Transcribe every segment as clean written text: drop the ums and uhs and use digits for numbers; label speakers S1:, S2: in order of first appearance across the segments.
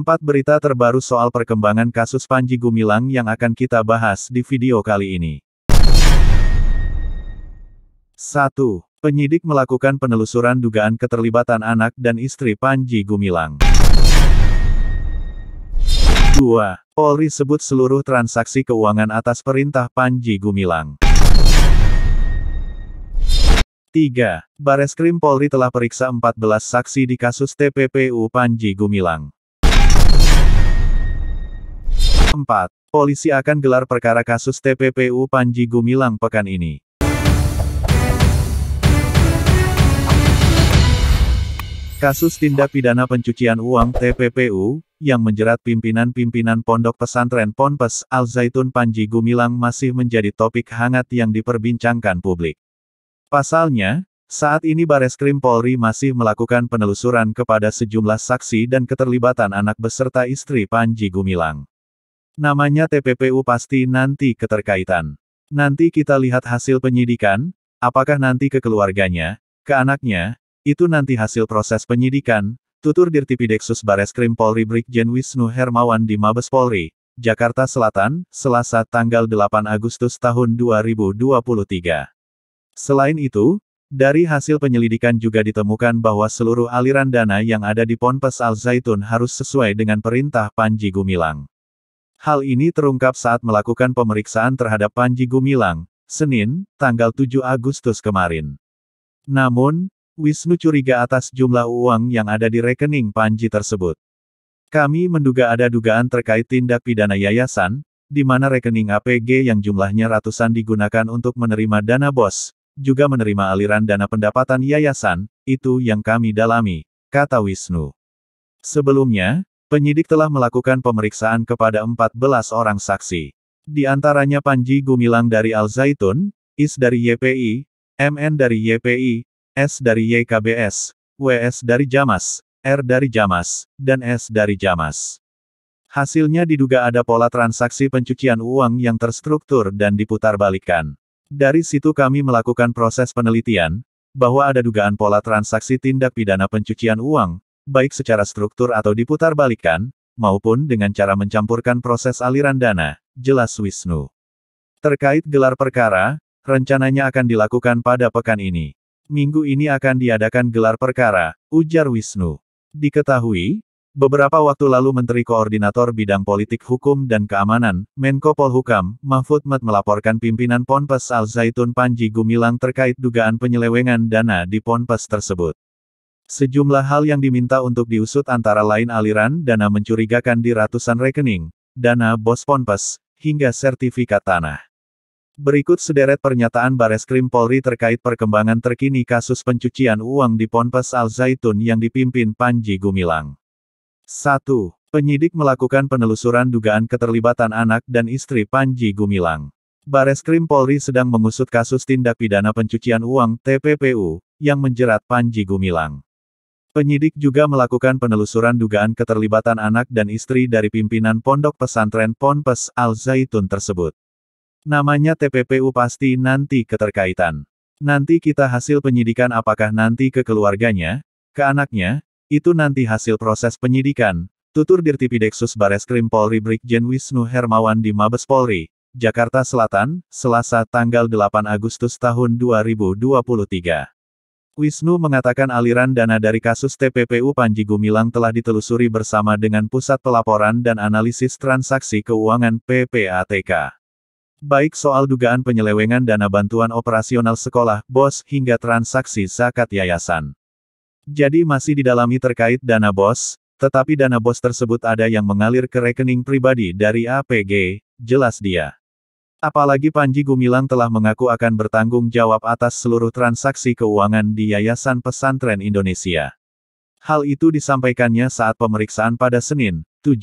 S1: 4 berita terbaru soal perkembangan kasus Panji Gumilang yang akan kita bahas di video kali ini. 1. Penyidik melakukan penelusuran dugaan keterlibatan anak dan istri Panji Gumilang. 2. Polri sebut seluruh transaksi keuangan atas perintah Panji Gumilang. 3. Bareskrim Polri telah periksa 14 saksi di kasus TPPU Panji Gumilang. 4. Polisi akan gelar perkara kasus TPPU Panji Gumilang pekan ini. Kasus tindak pidana pencucian uang TPPU, yang menjerat pimpinan-pimpinan pondok pesantren Ponpes Al Zaitun Panji Gumilang masih menjadi topik hangat yang diperbincangkan publik. Pasalnya, saat ini Bareskrim Polri masih melakukan penelusuran kepada sejumlah saksi dan keterlibatan anak beserta istri Panji Gumilang. Namanya TPPU pasti nanti keterkaitan. Nanti kita lihat hasil penyidikan, apakah nanti ke keluarganya, ke anaknya, itu nanti hasil proses penyidikan, tutur Dirtipideksus Bareskrim Polri Brigjen Wisnu Hermawan di Mabes Polri, Jakarta Selatan, Selasa tanggal 8 Agustus tahun 2023. Selain itu, dari hasil penyelidikan juga ditemukan bahwa seluruh aliran dana yang ada di Ponpes Al Zaitun harus sesuai dengan perintah Panji Gumilang. Hal ini terungkap saat melakukan pemeriksaan terhadap Panji Gumilang, Senin, tanggal 7 Agustus kemarin. Namun, Wisnu curiga atas jumlah uang yang ada di rekening Panji tersebut. Kami menduga ada dugaan terkait tindak pidana yayasan, di mana rekening APG yang jumlahnya ratusan digunakan untuk menerima dana BOS, juga menerima aliran dana pendapatan yayasan, itu yang kami dalami, kata Wisnu. Sebelumnya, penyidik telah melakukan pemeriksaan kepada 14 orang saksi. Di antaranya Panji Gumilang dari Al Zaitun, Is dari YPI, MN dari YPI, S dari YKBS, WS dari Jamas, R dari Jamas, dan S dari Jamas. Hasilnya diduga ada pola transaksi pencucian uang yang terstruktur dan diputarbalikkan. Dari situ kami melakukan proses penelitian, bahwa ada dugaan pola transaksi tindak pidana pencucian uang, baik secara struktur atau diputarbalikkan, maupun dengan cara mencampurkan proses aliran dana, jelas Wisnu. Terkait gelar perkara, rencananya akan dilakukan pada pekan ini. Minggu ini akan diadakan gelar perkara, ujar Wisnu. Diketahui, beberapa waktu lalu Menteri Koordinator Bidang Politik Hukum dan Keamanan, Menko Polhukam, Mahfud MD melaporkan pimpinan Ponpes Al Zaitun Panji Gumilang terkait dugaan penyelewengan dana di Ponpes tersebut. Sejumlah hal yang diminta untuk diusut antara lain aliran dana mencurigakan di ratusan rekening, dana BOS Ponpes, hingga sertifikat tanah. Berikut sederet pernyataan Bareskrim Polri terkait perkembangan terkini kasus pencucian uang di Ponpes Al Zaitun yang dipimpin Panji Gumilang. 1. Penyidik melakukan penelusuran dugaan keterlibatan anak dan istri Panji Gumilang. Bareskrim Polri sedang mengusut kasus tindak pidana pencucian uang TPPU yang menjerat Panji Gumilang. Penyidik juga melakukan penelusuran dugaan keterlibatan anak dan istri dari pimpinan pondok pesantren Ponpes Al Zaitun tersebut. Namanya TPPU pasti nanti keterkaitan. Nanti kita hasil penyidikan apakah nanti ke keluarganya, ke anaknya, itu nanti hasil proses penyidikan, tutur Dirtipideksus Bareskrim Polri Brigjen Wisnu Hermawan di Mabes Polri, Jakarta Selatan, Selasa tanggal 8 Agustus tahun 2023. Wisnu mengatakan aliran dana dari kasus TPPU Panji Gumilang telah ditelusuri bersama dengan Pusat Pelaporan dan Analisis Transaksi Keuangan PPATK. Baik soal dugaan penyelewengan dana bantuan operasional sekolah, BOS, hingga transaksi zakat yayasan. Jadi masih didalami terkait dana BOS, tetapi dana BOS tersebut ada yang mengalir ke rekening pribadi dari APG, jelas dia. Apalagi Panji Gumilang telah mengaku akan bertanggung jawab atas seluruh transaksi keuangan di Yayasan Pesantren Indonesia. Hal itu disampaikannya saat pemeriksaan pada Senin, 7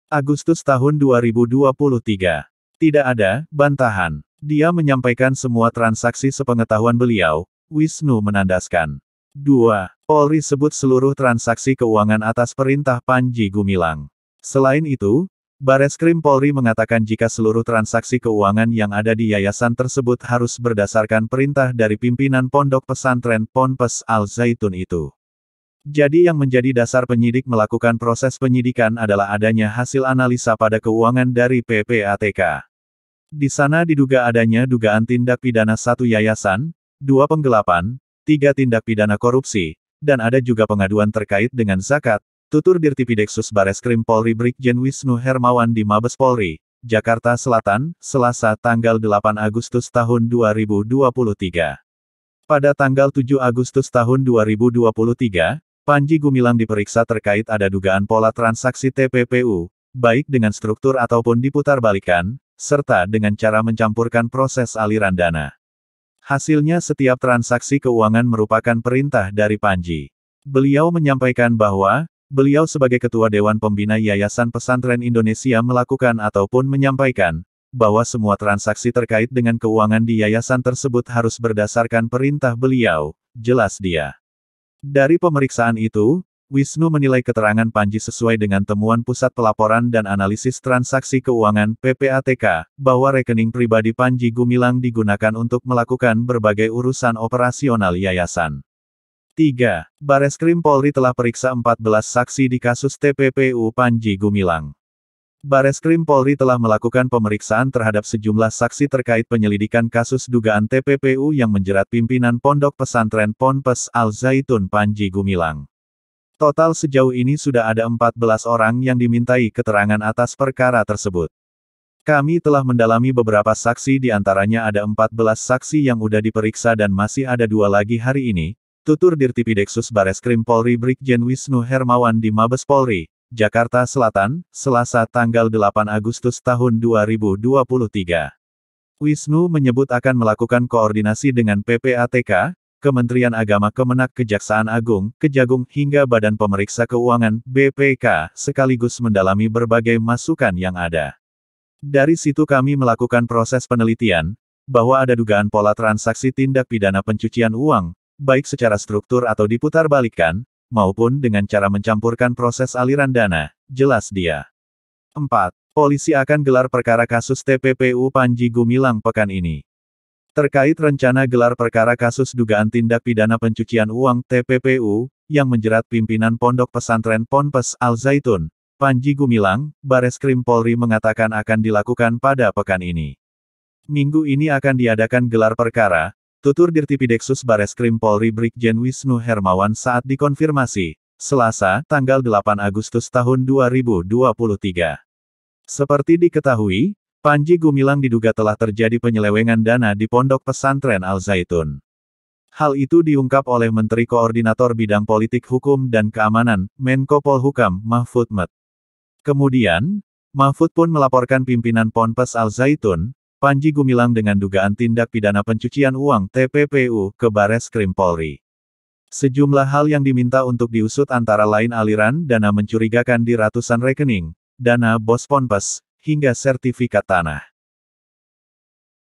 S1: Agustus tahun 2023. Tidak ada bantahan. Dia menyampaikan semua transaksi sepengetahuan beliau, Wisnu menandaskan. 2. Polri sebut seluruh transaksi keuangan atas perintah Panji Gumilang. Selain itu, Bareskrim Polri mengatakan jika seluruh transaksi keuangan yang ada di yayasan tersebut harus berdasarkan perintah dari pimpinan pondok pesantren Ponpes Al Zaitun itu. Jadi yang menjadi dasar penyidik melakukan proses penyidikan adalah adanya hasil analisa pada keuangan dari PPATK. Di sana diduga adanya dugaan tindak pidana 1 yayasan, 2 penggelapan, 3 tindak pidana korupsi, dan ada juga pengaduan terkait dengan zakat, tutur Dirtipideksus Bareskrim Polri Brigjen Wisnu Hermawan di Mabes Polri, Jakarta Selatan, Selasa tanggal 8 Agustus tahun 2023. Pada tanggal 7 Agustus tahun 2023, Panji Gumilang diperiksa terkait ada dugaan pola transaksi TPPU, baik dengan struktur ataupun diputarbalikkan, serta dengan cara mencampurkan proses aliran dana. Hasilnya setiap transaksi keuangan merupakan perintah dari Panji. Beliau menyampaikan bahwa, beliau sebagai Ketua Dewan Pembina Yayasan Pesantren Indonesia melakukan ataupun menyampaikan, bahwa semua transaksi terkait dengan keuangan di yayasan tersebut harus berdasarkan perintah beliau, jelas dia. Dari pemeriksaan itu, Wisnu menilai keterangan Panji sesuai dengan temuan Pusat Pelaporan dan Analisis Transaksi Keuangan (PPATK), bahwa rekening pribadi Panji Gumilang digunakan untuk melakukan berbagai urusan operasional yayasan. 3. Bareskrim Polri telah periksa 14 saksi di kasus TPPU Panji Gumilang. Bareskrim Polri telah melakukan pemeriksaan terhadap sejumlah saksi terkait penyelidikan kasus dugaan TPPU yang menjerat pimpinan Pondok Pesantren Ponpes Al-Zaitun Panji Gumilang. Total sejauh ini sudah ada 14 orang yang dimintai keterangan atas perkara tersebut. Kami telah mendalami beberapa saksi di antaranya ada 14 saksi yang udah diperiksa dan masih ada 2 lagi hari ini, tutur Dirtipideksus Bareskrim Polri Brigjen Wisnu Hermawan di Mabes Polri, Jakarta Selatan, Selasa tanggal 8 Agustus tahun 2023. Wisnu menyebut akan melakukan koordinasi dengan PPATK, Kementerian Agama Kemenak Kejaksaan Agung, Kejagung hingga Badan Pemeriksa Keuangan, BPK, sekaligus mendalami berbagai masukan yang ada. Dari situ kami melakukan proses penelitian, bahwa ada dugaan pola transaksi tindak pidana pencucian uang, baik secara struktur atau diputarbalikkan, maupun dengan cara mencampurkan proses aliran dana, jelas dia. 4. Polisi akan gelar perkara kasus TPPU Panji Gumilang pekan ini. Terkait rencana gelar perkara kasus dugaan tindak pidana pencucian uang TPPU, yang menjerat pimpinan Pondok Pesantren Ponpes Al-Zaitun, Panji Gumilang, Bareskrim Polri mengatakan akan dilakukan pada pekan ini. Minggu ini akan diadakan gelar perkara, tutur Dirtipideksus Bareskrim Polri Brigjen Wisnu Hermawan saat dikonfirmasi, Selasa, tanggal 8 Agustus tahun 2023. Seperti diketahui, Panji Gumilang diduga telah terjadi penyelewengan dana di Pondok Pesantren Al-Zaitun. Hal itu diungkap oleh Menteri Koordinator Bidang Politik Hukum dan Keamanan, Menko Polhukam, Mahfud MD. Kemudian, Mahfud pun melaporkan pimpinan Ponpes Al-Zaitun, Panji Gumilang dengan dugaan tindak pidana pencucian uang TPPU ke Bareskrim Polri. Sejumlah hal yang diminta untuk diusut antara lain aliran dana mencurigakan di ratusan rekening, dana bos Ponpes, hingga sertifikat tanah.